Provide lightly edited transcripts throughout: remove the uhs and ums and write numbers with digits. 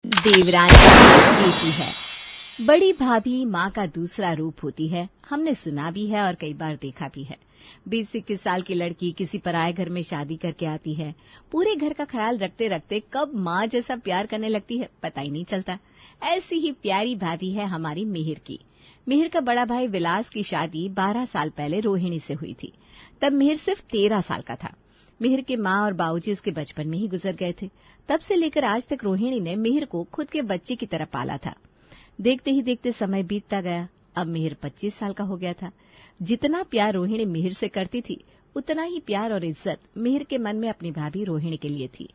देवरानी बेटी है। बड़ी भाभी माँ का दूसरा रूप होती है। हमने सुना भी है और कई बार देखा भी है। 20-21 साल की लड़की किसी पराये घर में शादी करके आती है। पूरे घर का ख्याल रखते रखते कब माँ जैसा प्यार करने लगती है पता ही नहीं चलता। ऐसी ही प्यारी भाभी है हमारी मिहिर की। मिहिर का बड़ा भाई विलास की शादी 12 साल पहले रोहिणी से हुई थी। तब मिहिर सिर्फ 13 साल का था। मिहिर के माँ और बाबूजी उसके बचपन में ही गुजर गए थे। तब से लेकर आज तक रोहिणी ने मिहिर को खुद के बच्चे की तरह पाला था। देखते ही देखते समय बीतता गया। अब मिहिर 25 साल का हो गया था। जितना प्यार रोहिणी मिहिर से करती थी उतना ही प्यार और इज्जत मिहिर के मन में अपनी भाभी रोहिणी के लिए थी।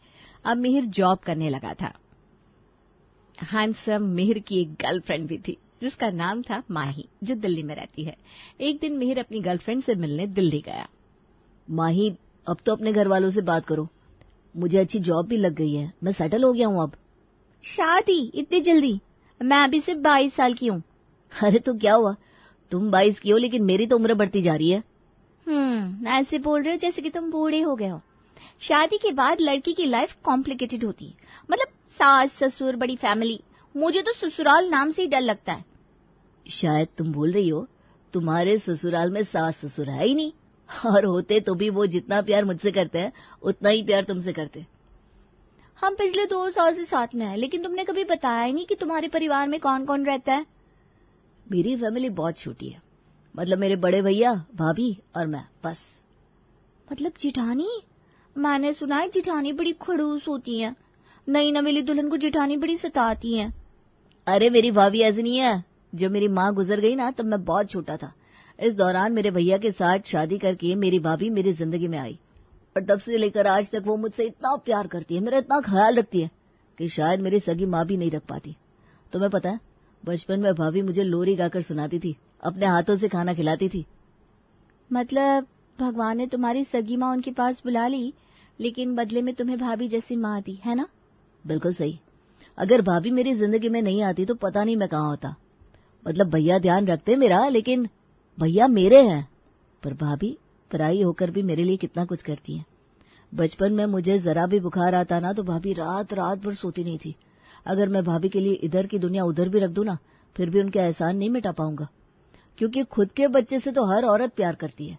अब मिहिर जॉब करने लगा था। हैंडसम मिहिर की एक गर्लफ्रेंड भी थी जिसका नाम था माही, जो दिल्ली में रहती है। एक दिन मिहिर अपनी गर्लफ्रेंड से मिलने दिल्ली गया। माही, अब तो अपने घर वालों से बात करो। मुझे अच्छी जॉब भी लग गई है, मैं सेटल हो गया हूँ अब। शादी इतनी जल्दी? मैं अभी सिर्फ 22 साल की हूँ। अरे तो क्या हुआ, तुम 22 की हो लेकिन मेरी तो उम्र बढ़ती जा रही है। ऐसे बोल रहे हो जैसे कि तुम बूढ़े हो गए हो। शादी के बाद लड़की की लाइफ कॉम्प्लिकेटेड होती है। मतलब सास ससुर बड़ी फैमिली। मुझे तो ससुराल नाम से ही डर लगता है। शायद तुम भूल रही हो, तुम्हारे ससुराल में सास ससुर है ही नहीं, और होते तो भी वो जितना प्यार मुझसे करते हैं उतना ही प्यार तुमसे करते। हम पिछले 2 साल से साथ में हैं, लेकिन तुमने कभी बताया ही नहीं कि तुम्हारे परिवार में कौन कौन रहता है। मेरी फैमिली बहुत छोटी है। मतलब मेरे बड़े भैया, भाभी और मैं, बस। मतलब जिठानी? मैंने सुना है जिठानी बड़ी खड़ूस होती हैं। नई नवेली दुल्हन को जिठानी बड़ी सताती हैं। अरे मेरी भाभी ऐसी नहीं है। जब मेरी माँ गुजर गई ना तब मैं बहुत छोटा था। इस दौरान मेरे भैया के साथ शादी करके मेरी भाभी मेरी जिंदगी में आई, और तब से लेकर आज तक वो मुझसे इतना प्यार करती है, मेरा इतना ख्याल रखती है कि शायद मेरी सगी माँ भी नहीं रख पाती। तुम्हें पता है, बचपन में भाभी मुझे लोरी गाकर सुनाती थी, अपने हाथों से खाना खिलाती थी। मतलब भगवान ने तुम्हारी सगी माँ उनके पास बुला ली, लेकिन बदले में तुम्हें भाभी जैसी माँ दी, है ना? बिल्कुल सही। अगर भाभी मेरी जिंदगी में नहीं आती तो पता नहीं मैं कहाँ होता। मतलब भैया ध्यान रखते मेरा, लेकिन भैया मेरे हैं, पर भाभी पराई होकर भी मेरे लिए कितना कुछ करती है। बचपन में मुझे जरा भी बुखार आता ना तो भाभी रात रात भर सोती नहीं थी। अगर मैं भाभी के लिए इधर की दुनिया उधर भी रख दूं ना, फिर भी उनके एहसान नहीं मिटा पाऊंगा, क्योंकि खुद के बच्चे से तो हर औरत प्यार करती है,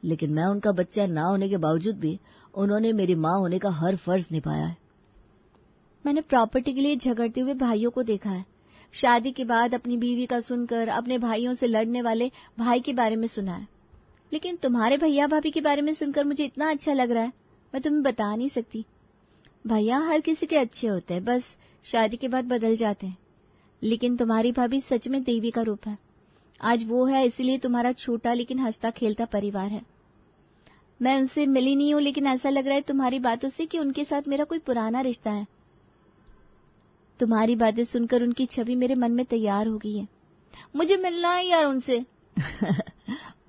लेकिन मैं उनका बच्चा ना होने के बावजूद भी उन्होंने मेरी माँ होने का हर फर्ज निभाया है। मैंने प्रॉपर्टी के लिए झगड़ते हुए भाइयों को देखा है। शादी के बाद अपनी बीवी का सुनकर अपने भाइयों से लड़ने वाले भाई के बारे में सुना है, लेकिन तुम्हारे भैया भाभी के बारे में सुनकर मुझे इतना अच्छा लग रहा है, मैं तुम्हें बता नहीं सकती। भैया हर किसी के अच्छे होते हैं, बस शादी के बाद बदल जाते हैं। लेकिन तुम्हारी भाभी सच में देवी का रूप है। आज वो है, इसीलिए तुम्हारा छोटा लेकिन हंसता खेलता परिवार है। मैं उनसे मिली नहीं हूँ, लेकिन ऐसा लग रहा है तुम्हारी बातों से कि उनके साथ मेरा कोई पुराना रिश्ता है। तुम्हारी बातें सुनकर उनकी छवि मेरे मन में तैयार हो गई है। मुझे मिलना है यार उनसे।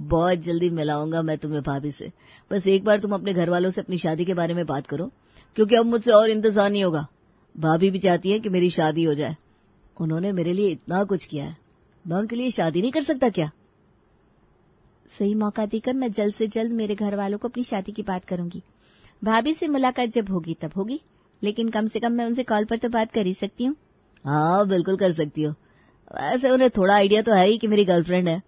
बहुत जल्दी मिलाऊंगा मैं तुम्हें भाभी से। बस एक बार तुम अपने घर वालों से अपनी शादी के बारे में बात करो, क्योंकि अब मुझसे और इंतजार नहीं होगा। भाभी भी चाहती है कि मेरी शादी हो जाए। उन्होंने मेरे लिए इतना कुछ किया है, मैं उनके लिए शादी नहीं कर सकता क्या? सही मौका देकर मैं जल्द से जल्द मेरे घर वालों को अपनी शादी की बात करूंगी। भाभी से मुलाकात जब होगी तब होगी, लेकिन कम से कम मैं उनसे कॉल पर तो बात कर ही सकती हूँ। हाँ, बिल्कुल कर सकती हो। वैसे उन्हें थोड़ा आइडिया तो है ही कि मेरी गर्लफ्रेंड है।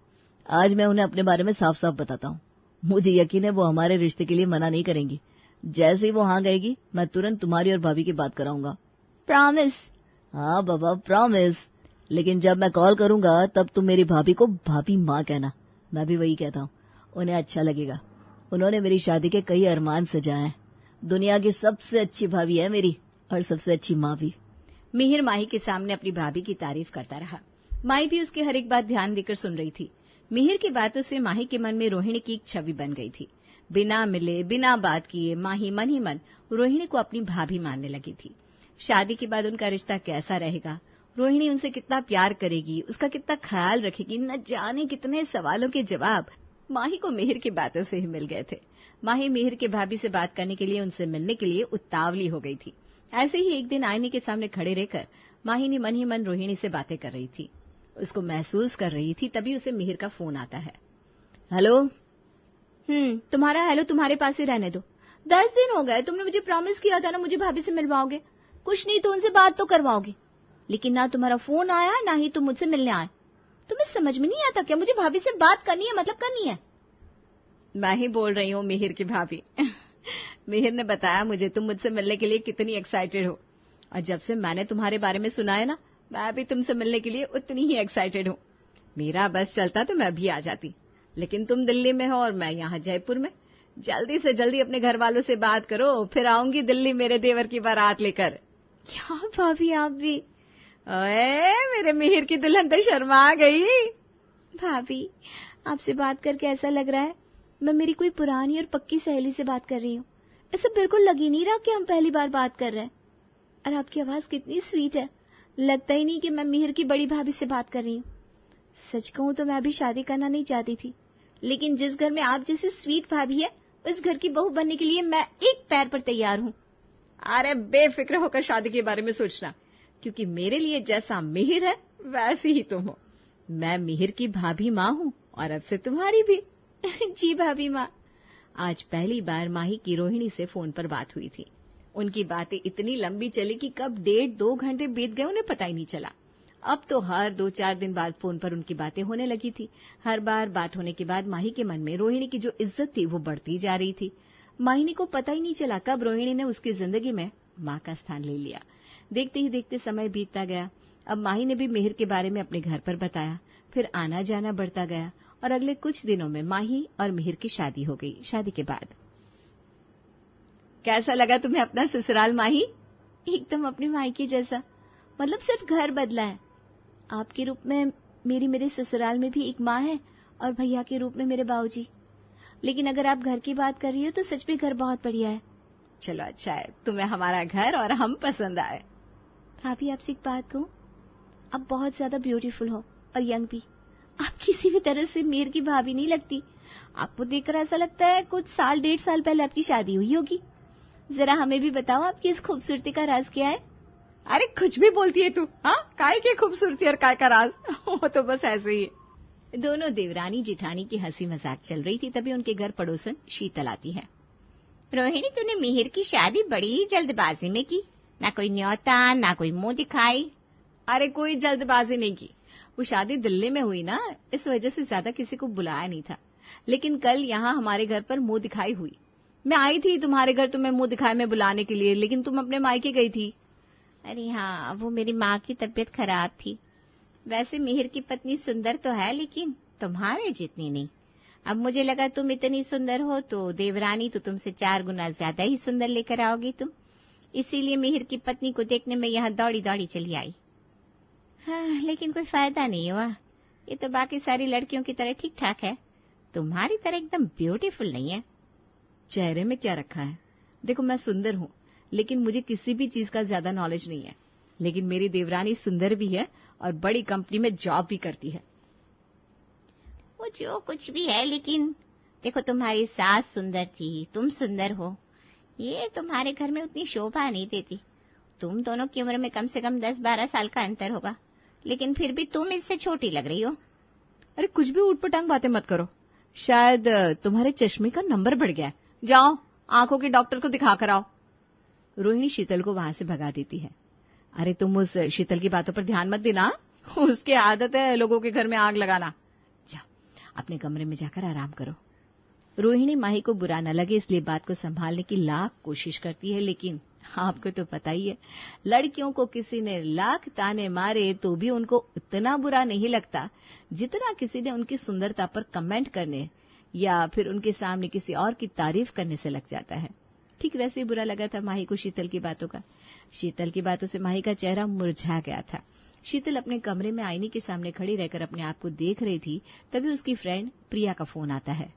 आज मैं उन्हें अपने बारे में साफ साफ बताता हूँ। मुझे यकीन है वो हमारे रिश्ते के लिए मना नहीं करेंगी। जैसे ही वो हाँ कहेगी मैं तुरंत तुम्हारी और भाभी की बात कराऊंगा। प्रॉमिस? हाँ बाबा, प्रॉमिस। लेकिन जब मैं कॉल करूंगा तब तुम मेरी भाभी को भाभी माँ कहना। मैं भी वही कहता हूँ, उन्हें अच्छा लगेगा। उन्होंने मेरी शादी के कई अरमान सजाए हैं। दुनिया की सबसे अच्छी भाभी है मेरी, और सबसे अच्छी माँ भी। मिहिर माही के सामने अपनी भाभी की तारीफ करता रहा। माही भी उसकी हर एक बात ध्यान देकर सुन रही थी। मिहिर की बातों से माही के मन में रोहिणी की एक छवि बन गई थी। बिना मिले बिना बात किए माही मन ही मन रोहिणी को अपनी भाभी मानने लगी थी। शादी के बाद उनका रिश्ता कैसा रहेगा, रोहिणी उनसे कितना प्यार करेगी, उसका कितना ख्याल रखेगी, न जाने कितने सवालों के जवाब माही को मिहिर की बातों से ही मिल गए थे। माही मिहिर के भाभी से बात करने के लिए, उनसे मिलने के लिए उतावली हो गई थी। ऐसे ही एक दिन आईने के सामने खड़े रहकर माही ने मन ही मन रोहिणी से बातें कर रही थी। उसको महसूस कर रही थी, तभी उसे मिहिर का फोन आता है। हेलो। तुम्हारा हेलो तुम्हारे पास ही रहने दो। 10 दिन हो गए, तुमने मुझे प्रॉमिस किया था ना मुझे भाभी से मिलवाओगे। कुछ नहीं तो उनसे बात तो करवाओगे। लेकिन ना तुम्हारा फोन आया, ना ही तुम मुझसे मिलने आए। तुम्हें समझ में नहीं आता क्या? मुझे भाभी से बात करनी है, मतलब करनी है। मैं ही बोल रही हूँ मिहिर की भाभी। मिहिर ने बताया मुझे तुम मुझसे मिलने के लिए कितनी एक्साइटेड हो, और जब से मैंने तुम्हारे बारे में सुना है ना, मैं भी तुमसे मिलने के लिए उतनी ही एक्साइटेड हूँ। मेरा बस चलता तो मैं भी आ जाती, लेकिन तुम दिल्ली में हो और मैं यहाँ जयपुर में। जल्दी से जल्दी अपने घर वालों से बात करो, फिर आऊंगी दिल्ली मेरे देवर की बारात लेकर। क्या भाभी आप भी? ओए मेरे मिहिर की दुल्हन तो शर्मा गई। भाभी आपसे बात करके ऐसा लग रहा है मैं मेरी कोई पुरानी और पक्की सहेली से बात कर रही हूँ। ऐसा बिल्कुल लग ही नहीं रहा कि हम पहली बार बात कर रहे हैं। और आपकी आवाज कितनी स्वीट है, लगता ही नहीं कि मैं मिहिर की बड़ी भाभी से बात कर रही हूँ। सच कहूँ तो मैं अभी शादी करना नहीं चाहती थी, लेकिन जिस घर में आप जैसी स्वीट भाभी है, उस घर की बहू बनने के लिए मैं एक पैर पर तैयार हूँ। अरे बेफिक्र होकर शादी के बारे में सोचना, क्योंकि मेरे लिए जैसा मिहिर है वैसी ही तुम हो। मैं मिहिर की भाभी माँ हूँ और अब से तुम्हारी भी। जी भाभी माँ। आज पहली बार माही की रोहिणी से फोन पर बात हुई थी। उनकी बातें इतनी लंबी चली कि कब 1.5-2 घंटे बीत गए उन्हें पता ही नहीं चला। अब तो हर 2-4 दिन बाद फोन पर उनकी बातें होने लगी थी। हर बार बात होने के बाद माही के मन में रोहिणी की जो इज्जत थी वो बढ़ती जा रही थी। माहिनी को पता ही नहीं चला कब रोहिणी ने उसकी जिंदगी में माँ का स्थान ले लिया। देखते ही देखते समय बीतता गया। अब माही ने भी मिहिर के बारे में अपने घर पर बताया, फिर आना जाना बढ़ता गया और अगले कुछ दिनों में माही और मिहिर की शादी हो गई। शादी के बाद कैसा लगा तुम्हें अपना ससुराल माही? एकदम अपने मायके जैसा, मतलब सिर्फ घर बदला है। आपके रूप में मेरे ससुराल में भी एक माँ है और भैया के रूप में मेरे बाबूजी। लेकिन अगर आप घर की बात कर रही हो तो सच में घर बहुत बढ़िया है। चलो अच्छा है, तुम्हें हमारा घर और हम पसंद आए। भाभी आपसे एक बात कहूँ, आप बहुत ज्यादा ब्यूटीफुल हो और यंग भी। आप किसी भी तरह से मिहिर की भाभी नहीं लगती। आपको देखकर ऐसा लगता है कुछ साल 1.5 साल पहले आपकी शादी हुई होगी। जरा हमें भी बताओ आपकी इस खूबसूरती का राज क्या है? अरे कुछ भी बोलती है तू। हाँ, काय की खूबसूरती और काय का राज? वो तो बस ऐसे ही है। दोनों देवरानी जिठानी की हंसी मजाक चल रही थी, तभी उनके घर पड़ोसन शीतल आती है। रोहिणी, तूने मिहिर की शादी बड़ी जल्दबाजी में की, ना कोई न्योता ना कोई मुंह दिखाई। अरे कोई जल्दबाजी नहीं की, वो शादी दिल्ली में हुई ना, इस वजह से ज्यादा किसी को बुलाया नहीं था। लेकिन कल यहाँ हमारे घर पर मुंह दिखाई हुई। मैं आई थी तुम्हारे घर तुम्हें मुंह दिखाई में बुलाने के लिए, लेकिन तुम अपने मायके गई थी। अरे हाँ, वो मेरी माँ की तबीयत खराब थी। वैसे मिहिर की पत्नी सुंदर तो है, लेकिन तुम्हारे जितनी नहीं। अब मुझे लगा तुम इतनी सुंदर हो तो देवरानी तो तुमसे 4 गुना ज्यादा ही सुंदर लेकर आओगी तुम। इसीलिए मिहिर की पत्नी को देखने में यहाँ दौड़ी दौड़ी चली आई। हाँ, लेकिन कोई फायदा नहीं हुआ। ये तो बाकी सारी लड़कियों की तरह ठीक ठाक है, तुम्हारी तरह एकदम ब्यूटीफुल नहीं है। चेहरे में क्या रखा है? देखो मैं सुंदर हूँ, लेकिन मुझे किसी भी चीज का ज्यादा नॉलेज नहीं है। लेकिन मेरी देवरानी सुंदर भी है और बड़ी कंपनी में जॉब भी करती है। वो जो कुछ भी है, लेकिन देखो तुम्हारी सास सुंदर थी, तुम सुंदर हो, ये तुम्हारे घर में उतनी शोभा नहीं देती। तुम दोनों की उम्र में कम से कम 10-12 साल का अंतर होगा, लेकिन फिर भी तुम इससे छोटी लग रही हो। अरे कुछ भी ऊटपटांग बातें मत करो। शायद तुम्हारे चश्मे का नंबर बढ़ गया है। जाओ आंखों के डॉक्टर को दिखा कर आओ। रोहिणी शीतल को वहां से भगा देती है। अरे तुम उस शीतल की बातों पर ध्यान मत देना, उसकी आदत है लोगों के घर में आग लगाना। जाओ अपने कमरे में जाकर आराम करो। रोहिणी माही को बुरा न लगे इसलिए बात को संभालने की लाख कोशिश करती है, लेकिन आपको तो पता ही है, लड़कियों को किसी ने लाख ताने मारे तो भी उनको उतना बुरा नहीं लगता जितना किसी ने उनकी सुंदरता पर कमेंट करने या फिर उनके सामने किसी और की तारीफ करने से लग जाता है। ठीक वैसे ही बुरा लगा था माही को शीतल की बातों का। शीतल की बातों से माही का चेहरा मुरझा गया था। शीतल अपने कमरे में आईने के सामने खड़ी रहकर अपने आप को देख रही थी, तभी उसकी फ्रेंड प्रिया का फोन आता है।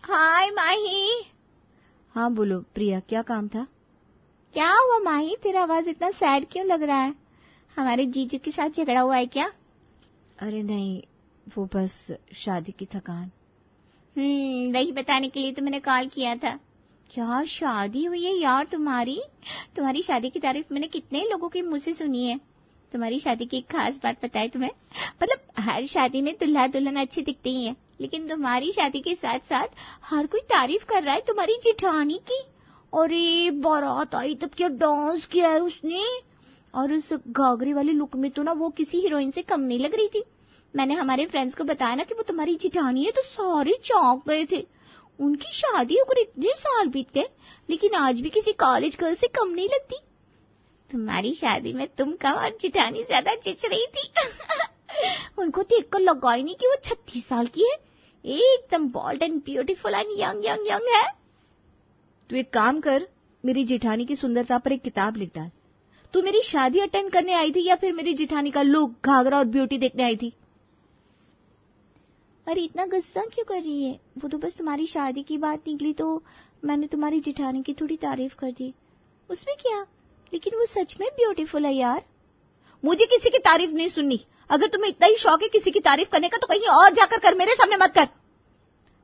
हाय माही। हाँ बोलो प्रिया, क्या काम था? क्या हुआ माही, तेरा आवाज इतना सैड क्यों लग रहा है? हमारे जीजू के साथ झगड़ा हुआ है क्या? अरे नहीं, वो बस शादी की थकान। वही बताने के लिए तो मैंने कॉल किया था। क्या शादी हुई है यार तुम्हारी शादी की तारीफ मैंने कितने लोगों के मुंह से सुनी है। तुम्हारी शादी की एक खास बात पता है तुम्हें? मतलब हर शादी में दुल्हा दुल्हन अच्छे दिखते ही हैं, लेकिन तुम्हारी शादी के साथ साथ हर कोई तारीफ कर रहा है तुम्हारी जेठानी की। अरे बारात आई तब क्या डांस किया है उसने, और उस घाघरे वाले लुक में तो ना वो किसी हीरोइन से कम नहीं लग रही थी। मैंने हमारे फ्रेंड्स को बताया ना कि वो तुम्हारी जिठानी है, तो सारे चौंक गए थे। उनकी शादी होकर इतने साल बीत गए, लेकिन आज भी किसी कॉलेज गर्ल से कम नहीं लगती। तुम्हारी शादी में तुम कम और जिठानी ज्यादा चिच रही थी। उनको देखकर लगा ही नहीं कि वो 36 साल की है, एकदम bold and beautiful and young young young है। तू एक काम कर, मेरी जिठानी की सुंदरता पर एक किताब लिख डाल। तू मेरी शादी अटेंड करने आई थी या फिर मेरी जिठानी का लुक, घाघरा और ब्यूटी देखने आई थी? अरे इतना गुस्सा क्यों कर रही है? वो तो बस तुम्हारी शादी की बात निकली तो मैंने तुम्हारी जिठानी की थोड़ी तारीफ कर दी, उसमें क्या? लेकिन वो सच में ब्यूटीफुल है यार। मुझे किसी की तारीफ नहीं सुननी। अगर तुम्हें इतना ही शौक है किसी की तारीफ करने का तो कहीं और जाकर कर, मेरे सामने मत कर।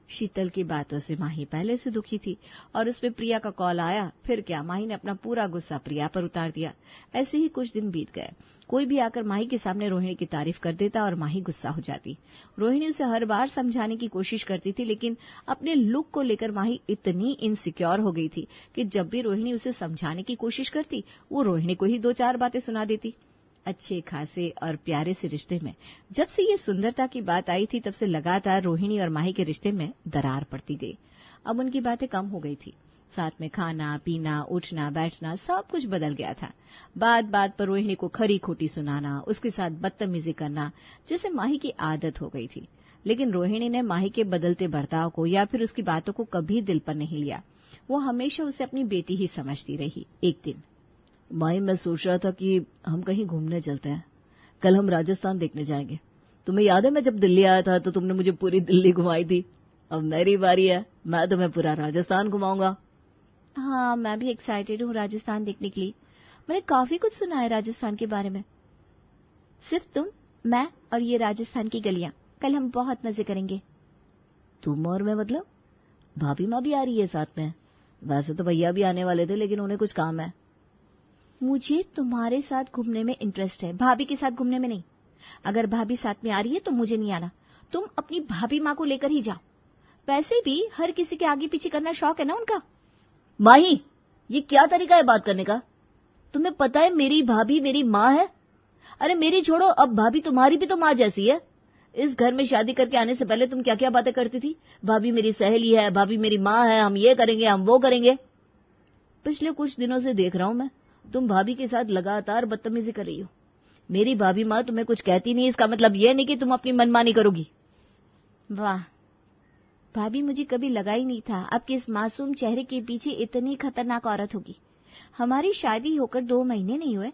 शीतल की बातों से माही पहले से दुखी थी और उसमें प्रिया का कॉल आया। फिर क्या, माही ने अपना पूरा गुस्सा प्रिया पर उतार दिया। ऐसे ही कुछ दिन बीत गए। कोई भी आकर माही के सामने रोहिणी की तारीफ कर देता और माही गुस्सा हो जाती। रोहिणी उसे हर बार समझाने की कोशिश करती थी, लेकिन अपने लुक को लेकर माही इतनी इनसिक्योर हो गई थी कि जब भी रोहिणी उसे समझाने की कोशिश करती, वो रोहिणी को ही 2-4 बातें सुना देती। अच्छे खासे और प्यारे से रिश्ते में जब से ये सुंदरता की बात आई थी, तब से लगातार रोहिणी और माही के रिश्ते में दरार पड़ती गई। अब उनकी बातें कम हो गई थी। साथ में खाना पीना, उठना बैठना सब कुछ बदल गया था। बात बात पर रोहिणी को खरी खोटी सुनाना, उसके साथ बदतमीजी करना, जैसे माही की आदत हो गई थी। लेकिन रोहिणी ने माही के बदलते बर्ताव को या फिर उसकी बातों को कभी दिल पर नहीं लिया। वो हमेशा उसे अपनी बेटी ही समझती रही। एक दिन, माही मैं सोच रहा था कि हम कहीं घूमने चलते हैं। कल हम राजस्थान देखने जाएंगे। तुम्हें याद है मैं जब दिल्ली आया था तो तुमने मुझे पूरी दिल्ली घुमाई थी। अब मेरी बारी है, मैं तुम्हें पूरा राजस्थान घुमाऊंगा। हाँ, मैं भी एक्साइटेड हूँ राजस्थान देखने के लिए। मैंने काफी कुछ सुना है राजस्थान के बारे में। सिर्फ तुम, मैं और ये राजस्थान की गलियां। कल हम बहुत मजे करेंगे। तुम और मैं मतलब? भाभी माँ भी आ रही है साथ में? वैसे तो भैया भी आने वाले थे, लेकिन उन्हें कुछ काम है। मुझे तुम्हारे साथ घूमने में इंटरेस्ट है, भाभी के साथ घूमने में नहीं। अगर भाभी साथ में आ रही है तो मुझे नहीं आना। तुम अपनी भाभी माँ को लेकर ही जाओ। वैसे भी हर किसी के आगे पीछे करना शौक है ना उनका। माही, ये क्या तरीका है बात करने का? तुम्हें पता है मेरी भाभी मेरी माँ है। अरे मेरी छोड़ो, अब भाभी तुम्हारी भी तो माँ जैसी है। इस घर में शादी करके आने से पहले तुम क्या क्या बातें करती थी? भाभी मेरी सहेली है, भाभी मेरी माँ है, हम ये करेंगे, हम वो करेंगे। पिछले कुछ दिनों से देख रहा हूं मैं, तुम भाभी के साथ लगातार बदतमीजी कर रही हो। मेरी भाभी माँ तुम्हें कुछ कहती नहीं, इसका मतलब यह नहीं कि तुम अपनी मनमानी करोगी। वाह, भाभी मुझे कभी लगा ही नहीं था आपके इस मासूम चेहरे के पीछे इतनी खतरनाक औरत होगी। हमारी शादी होकर 2 महीने नहीं हुए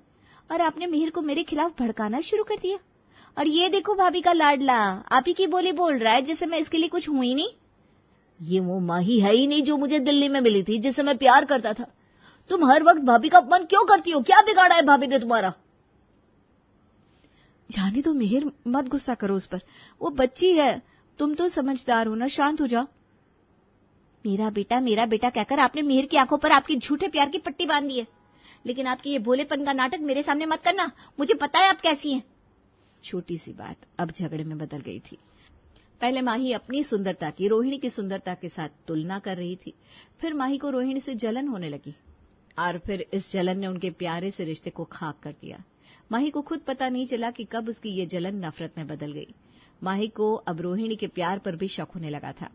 और आपने मिहिर को मेरे खिलाफ भड़काना शुरू कर दिया। और ये देखो भाभी का लाडला आप ही की बोली बोल रहा है, जैसे मैं इसके लिए कुछ हुई नहीं। ये वो माही है ही नहीं जो मुझे दिल्ली में मिली थी, जिससे मैं प्यार करता था। तुम हर वक्त भाभी का अपमान क्यों करती हो? क्या बिगाड़ा है भाभी ने तुम्हारा? जाने दो मिहिर, मत गुस्सा करो उस पर। वो बच्ची है, तुम तो समझदार हो ना, शांत हो जाओ। मेरा बेटा कहकर आपने मिहिर की आंखों पर आपकी झूठे प्यार की पट्टी बांध दी है। लेकिन आपके ये भोलेपन का नाटक मेरे सामने मत करना, मुझे पता है आप कैसी हैं। छोटी सी बात अब झगड़े में बदल गई थी। पहले माही अपनी सुंदरता की रोहिणी की सुंदरता के साथ तुलना कर रही थी। फिर माही को रोहिणी से जलन होने लगी और फिर इस जलन ने उनके प्यारे से रिश्ते को खाक कर दिया। माही को खुद पता नहीं चला कि कब उसकी ये जलन नफरत में बदल गई। माही को अब रोहिणी के प्यार पर भी शक होने लगा था।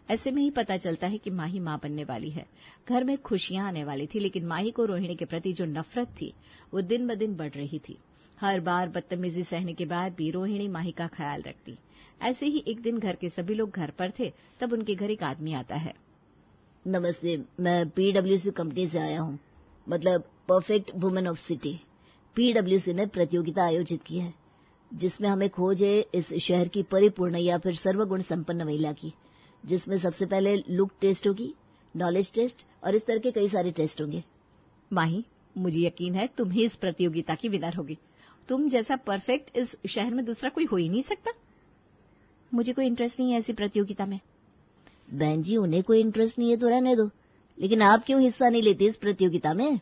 ऐसे में ही पता चलता है कि माही मां बनने वाली है। घर में खुशियां आने वाली थी, लेकिन माही को रोहिणी के प्रति जो नफरत थी वो दिन ब दिन बढ़ रही थी। हर बार बदतमीजी सहने के बाद भी रोहिणी माही का ख्याल रखती। ऐसे ही एक दिन घर के सभी लोग घर पर थे, तब उनके घर एक आदमी आता है। नमस्ते, मैं पीडब्ल्यूसी कंपनी से आया हूँ, मतलब परफेक्ट वुमेन ऑफ सिटी। पीडब्ल्यूसी ने प्रतियोगिता आयोजित की है जिसमें हमें खोज है इस शहर की परिपूर्ण या फिर सर्वगुण संपन्न महिला की, जिसमें सबसे पहले लुक टेस्ट होगी, नॉलेज टेस्ट और इस तरह के कई सारे टेस्ट होंगे। माही, मुझे यकीन है तुम ही इस प्रतियोगिता की विनर होगी। तुम जैसा परफेक्ट इस शहर में दूसरा कोई हो ही नहीं सकता। मुझे कोई इंटरेस्ट नहीं है ऐसी प्रतियोगिता में। बहन जी, उन्हें कोई इंटरेस्ट नहीं है तो रहने दो, लेकिन आप क्यों हिस्सा नहीं लेते इस प्रतियोगिता में?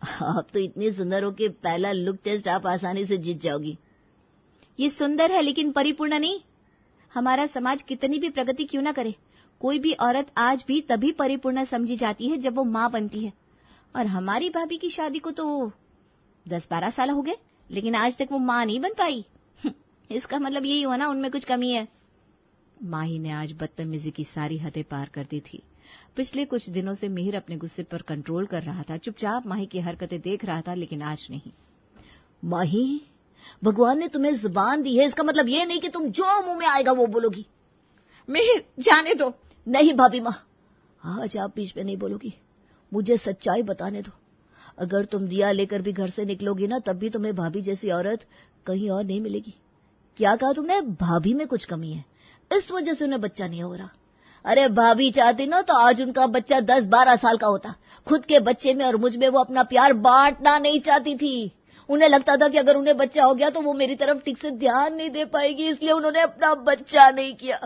आप तो इतनी सुंदर हो कि पहला लुक टेस्ट आप आसानी से जीत जाओगी। ये सुंदर है लेकिन परिपूर्ण नहीं। हमारा समाज कितनी भी प्रगति क्यों ना करे, कोई भी औरत आज भी तभी परिपूर्ण समझी जाती है जब वो मां बनती है। और हमारी भाभी की शादी को तो 10-12 साल हो गए, लेकिन आज तक वो माँ नहीं बन पाई। इसका मतलब यही हुआ ना, उनमें कुछ कमी है। माही ने आज बदतमीजी की सारी हदें पार कर दी थी। पिछले कुछ दिनों से मिहिर अपने गुस्से पर कंट्रोल कर रहा था, चुपचाप माही की हरकतें देख रहा था, लेकिन आज नहीं। माही, भगवान ने तुम्हें जुबान दी है, इसका मतलब ये नहीं कि तुम जो मुंह में आएगा वो बोलोगी। मिहिर, जाने दो। नहीं भाभी माँ, आज आप बीच में नहीं बोलोगी, मुझे सच्चाई बताने दो। अगर तुम दिया लेकर भी घर से निकलोगी ना, तब भी तुम्हें भाभी जैसी औरत कहीं और नहीं मिलेगी। क्या कहा तुमने? भाभी में कुछ कमी है, इस वजह से उन्हें बच्चा नहीं हो रहा। अरे भाभी चाहती ना तो आज उनका बच्चा 10-12 साल का होता। खुद के बच्चे में और मुझ में वो अपना प्यार बांटना नहीं चाहती थी। उन्हें लगता था कि अगर उन्हें बच्चा हो गया तो वो मेरी तरफ ठीक से ध्यान नहीं दे पाएगी, इसलिए उन्होंने अपना बच्चा नहीं किया।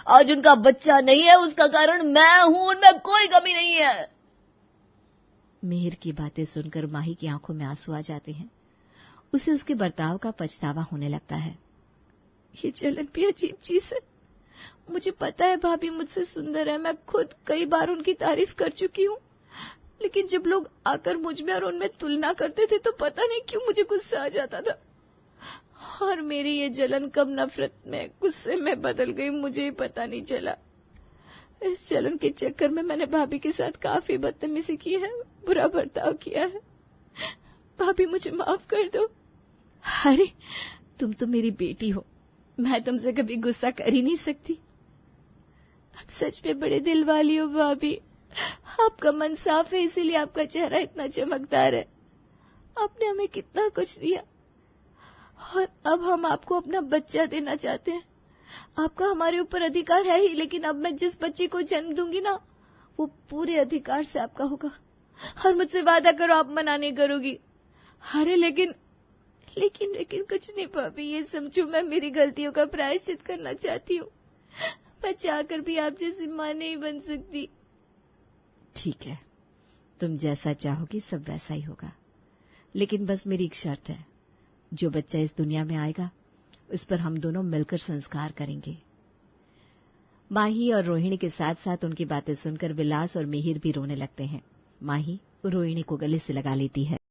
आज उनका बच्चा नहीं है, उसका कारण मैं हूं, उनमें कोई कमी नहीं है। मिहिर की बातें सुनकर माही की आंखों में आंसू आ जाते हैं। उसे उसके बर्ताव का पछतावा होने लगता है। ये जलन भी अजीब चीज है। मुझे पता है भाभी मुझसे सुंदर है, मैं खुद कई बार उनकी तारीफ कर चुकी हूँ, लेकिन जब लोग आकर मुझ में और उनमें तुलना करते थे तो पता नहीं क्यों मुझे गुस्सा आ जाता था, और मेरी ये जलन कब नफरत में, गुस्से में बदल गई मुझे ही पता नहीं चला। इस जलन के चक्कर में मैंने भाभी के साथ काफी बदतमीजी की है, बुरा बर्ताव किया है। भाभी मुझे माफ कर दो। अरे तुम तो मेरी बेटी हो, मैं तुमसे कभी गुस्सा कर ही नहीं सकती। आप सच में बड़े दिल वाली हो भाभी। आपका मन साफ है, इसीलिए आपका चेहरा इतना चमकदार है। आपने हमें कितना कुछ दिया, और अब हम आपको अपना बच्चा देना चाहते हैं। आपका हमारे ऊपर अधिकार है ही, लेकिन अब मैं जिस बच्चे को जन्म दूंगी ना, वो पूरे अधिकार से आपका होगा। और मुझसे वादा करो आप मना नहीं करोगी। अरे लेकिन कुछ नहीं भाभी, ये समझो मैं मेरी गलतियों का प्रायश्चित करना चाहती हूँ। मैं चाहकर भी आप जैसी मां नहीं बन सकती। ठीक है, तुम जैसा चाहोगी सब वैसा ही होगा, लेकिन बस मेरी एक शर्त है, जो बच्चा इस दुनिया में आएगा उस पर हम दोनों मिलकर संस्कार करेंगे। माही और रोहिणी के साथ साथ उनकी बातें सुनकर विलास और मिहिर भी रोने लगते हैं। माही रोहिणी को गले से लगा लेती है।